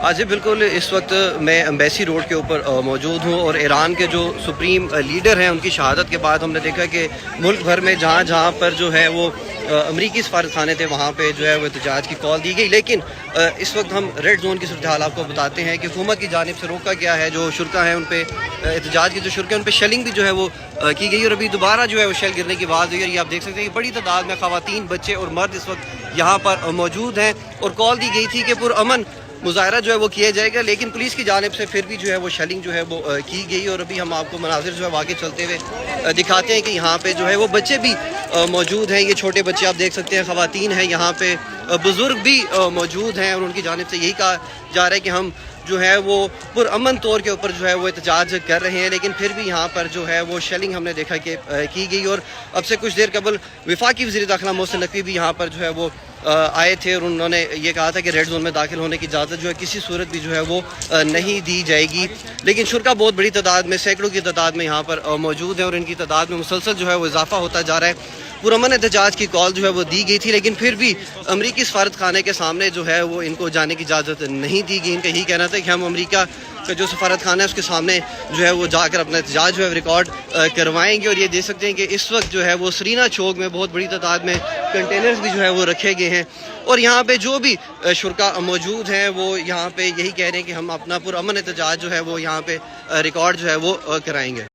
जी बिल्कुल, इस वक्त मैं एम्बेसी रोड के ऊपर मौजूद हूँ और ईरान के जो सुप्रीम लीडर हैं उनकी शहादत के बाद हमने देखा कि मुल्क भर में जहाँ जहाँ पर जो है वो अमरीकी सफारतखाने थे वहाँ पे जो है वो एहतजाज की कॉल दी गई। लेकिन इस वक्त हम रेड जोन की सूरत हाल आपको बताते हैं कि हुकूमत की जानिब से रोका गया है। जो शुरा हैं उन पर एहतजाज के जो शुरा हैं उन पर शेलिंग भी जो है वो की गई और अभी दोबारा जो है वो शेल गिरने की आवाज़ हुई है। ये आप देख सकते हैं कि बड़ी तादाद में ख़वातीन, बच्चे और मर्द इस वक्त यहाँ पर मौजूद हैं और कॉल दी गई थी कि पुरअमन मुजाहरा जो है वो किया जाएगा, लेकिन पुलिस की जानिब से फिर भी जो है वो शेलिंग जो है वो की गई। और अभी हम आपको मनाजिर जो है आगे चलते हुए दिखाते हैं कि यहाँ पे जो है वो बच्चे भी मौजूद हैं। ये छोटे बच्चे आप देख सकते हैं, ख़वातीन हैं, यहाँ पे बुज़ुर्ग भी मौजूद हैं और उनकी जानिब से यही कहा जा रहा है कि हम जो है वो पुरअमन तौर के ऊपर जो है वो एहतजाज कर रहे हैं। लेकिन फिर भी यहाँ पर जो है वो शेलिंग हमने देखा कि की गई। और अब से कुछ देर कबल वफाकी वज़ीर दाखिला मोहसिन नकवी भी यहाँ पर जो है वो आए थे और उन्होंने ये कहा था कि रेड जोन में दाखिल होने की इजाज़त जो है किसी सूरत भी जो है वो नहीं दी जाएगी। लेकिन शुरा बहुत बड़ी तादाद में, सैकड़ों की तादाद में यहाँ पर मौजूद है और इनकी तादाद में मुसलसल जो है वो इजाफा होता जा रहा है। पुरअमन एहतजाज की कॉल जो है वो दी गई थी, लेकिन फिर भी अमरीकी सफारत खाने के सामने जो है वो इनको जाने की इजाज़त नहीं दी गई। इनका यही कहना था कि हम अमरीका का जो सफारत खाना है उसके सामने जो है वो जाकर अपना एहतजाज जो है रिकॉर्ड करवाएंगे। और ये देख सकते हैं कि इस वक्त जो है वो सरीना चौक में बहुत बड़ी तादाद में कंटेनर्स भी जो है वो रखे गए हैं और यहाँ पे जो भी शुरा मौजूद हैं वो यहाँ पे यही कह रहे हैं कि हम अपना पुरअमन एहतजाज जो है वो यहाँ पे रिकॉर्ड जो है वो कराएंगे।